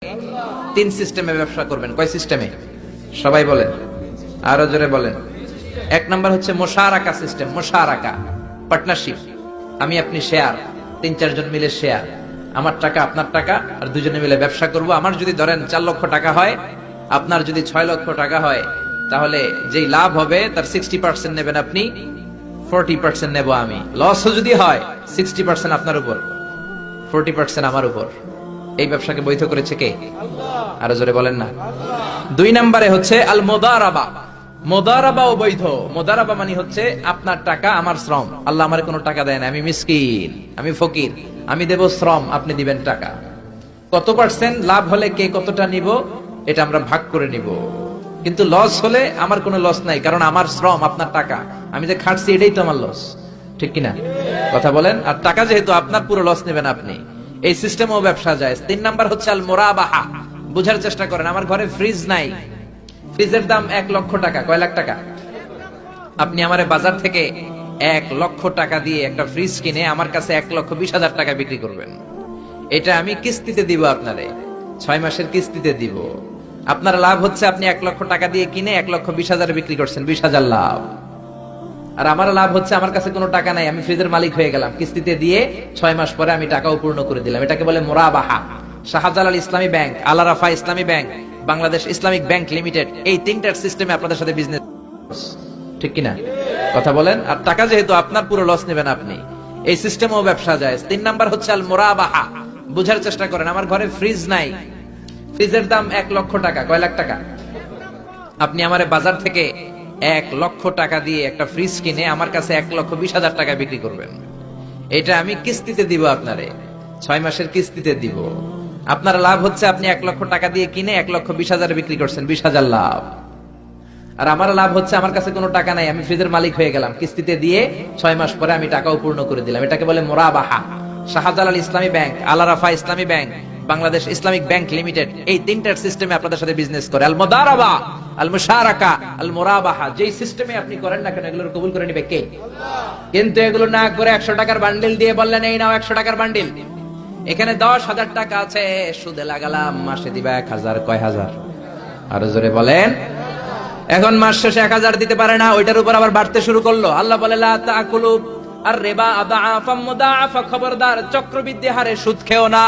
তিন সিস্টেমে ব্যবসা করবেন। কয় সিস্টেমে? সবাই বলেন, আরো জোরে বলেন। এক নাম্বার হচ্ছে মুশারাকা সিস্টেম। মুশারাকা পার্টনারশিপ, আমি আপনি শেয়ার, তিন চারজন মিলে শেয়ার, আমার টাকা আপনার টাকা, আর দুজনে মিলে ব্যবসা করব। আমার যদি ধরেন 4 লক্ষ টাকা হয়, আপনার যদি 6 লক্ষ টাকা হয়, তাহলে যেই লাভ হবে তার 60% নেবেন আপনি, 40% নেব আমি। লসও যদি হয় 60% আপনার উপর, 40% আমার উপর। এই ব্যবসাকে বৈধ করেছে কে? আরো জোরে বলেন না। দুই নম্বরে হচ্ছে আল মুদারাবা। মুদারাবাও বৈধ। মুদারাবা মানে হচ্ছে আপনার টাকা আমার শ্রম। আল্লাহ আমারে কোনো টাকা দেয় না, আমি মিসকিন, আমি ফকির, আমি দেব শ্রম, আপনি দিবেন টাকা। কত পার্সেন্ট লাভ হলে কে কতটা নিব এটা আমরা ভাগ করে নিব, কিন্তু লস হলে আমার কোনো লস নাই, কারণ আমার শ্রম আপনার টাকা, আমি যে খাটছি এটাই তো আমার লস। ঠিক কিনা? কথা বলেন। আর টাকা যেহেতু আপনার, পুরো লস নেবেন আপনি। এই সিস্টেমও ব্যবসা যায়। তিন নাম্বার হচ্ছে আল মুরাবাহা। বুঝার চেষ্টা করেন, আমার ঘরে ফ্রিজ নাই, ফ্রিজের দাম 1 লক্ষ টাকা। কয় লাখ টাকা? আপনি আমারে বাজার থেকে 1 লক্ষ টাকা দিয়ে একটা ফ্রিজ কিনে আমার কাছে 1,20,000 টাকা বিক্রি করবেন। এটা আমি কিস্তিতে দিব আপনারে, 6 মাসের কিস্তিতে দিব। আপনার লাভ হচ্ছে আপনি 1 লক্ষ টাকা দিয়ে কিনে 1,20,000 বিক্রি করছেন, 20,000 লাভ। আর আমার লাভ হচ্ছে আমার কাছে কোনো টাকা নাই, আমি ফ্রিজের মালিক হয়ে গেলাম, কিস্তিতে দিয়ে 6 মাস পরে আমি টাকাও পূর্ণ করে দিলাম। এটাকে বলে মুরাবাহা। শাহজালাল ইসলামী ব্যাংক, আল রাফা ইসলামী bank, Bangladesh Islamic bank limited, এই তিনটার সিস্টেমে আপনাদের সাথে বিজনেস। ঠিক কিনা? কথা বলেন। আর টাকা যেহেতু আপনার, পুরো লস নেবেন আপনি। এই সিস্টেমও ব্যবসা যায়। তিন নাম্বার হচ্ছে আল মুরাবাহা। বুঝার চেষ্টা করেন, আমার ঘরে ফ্রিজ নাই, ফ্রিজের দাম 1 লক্ষ টাকা। কয় লাখ টাকা? আপনি আমারে বাজার থেকে 1 লক্ষ টাকা দিয়ে একটা ফ্রিজ কিনে আমার কাছে 1,20,000 টাকা বিক্রি করবেন। এটা আমি কিস্তিতে দিব আপনারে, 6 মাসের কিস্তিতে দিব। আপনার লাভ হচ্ছে আপনি 1 লক্ষ টাকা দিয়ে কিনে 1,20,000 বিক্রি করছেন, 20,000 লাভ। আর আমার লাভ হচ্ছে আমার কাছে কোনো টাকা নাই, আমি ফ্রিজের মালিক হয়ে গেলাম, কিস্তিতে দিয়ে 6 মাস পরে আমি টাকাও পূর্ণ করে দিলাম। এটাকে বলে মুরাবাহা। শাহজালাল ইসলামী ব্যাংক, আল রাফা ইসলামী bank, Bangladesh Islamic bank limited, এই তিনটার সিস্টেমে আপনাদের সাথে বিজনেস করে। আল মুদারাবা, আল মুশারাকা, আল মুরাবাহা, যেই সিস্টেমে আপনি করেন না কেন, এগুলোর কবুল করে নিবে কে? কিন্তু এগুলো না করে 100 টাকার বান্ডিল দিয়ে বললেন এই নাও 100 টাকার বান্ডিল, এখানে 10,000 টাকা আছে, সুদে লাগালাম, মাসে দিবা 1,000। কয় হাজার? আরো জোরে বলেন। এখন মাস শেষে 1,000 দিতে পারে না, ওইটার উপর আবার বাড়তে শুরু করলো। আল্লাহ বলে লা তাকুলু আর রিবা আদাআফাম মুদাআফা, খবরদার চক্রবৃদ্ধি হারে সুদ খেও না।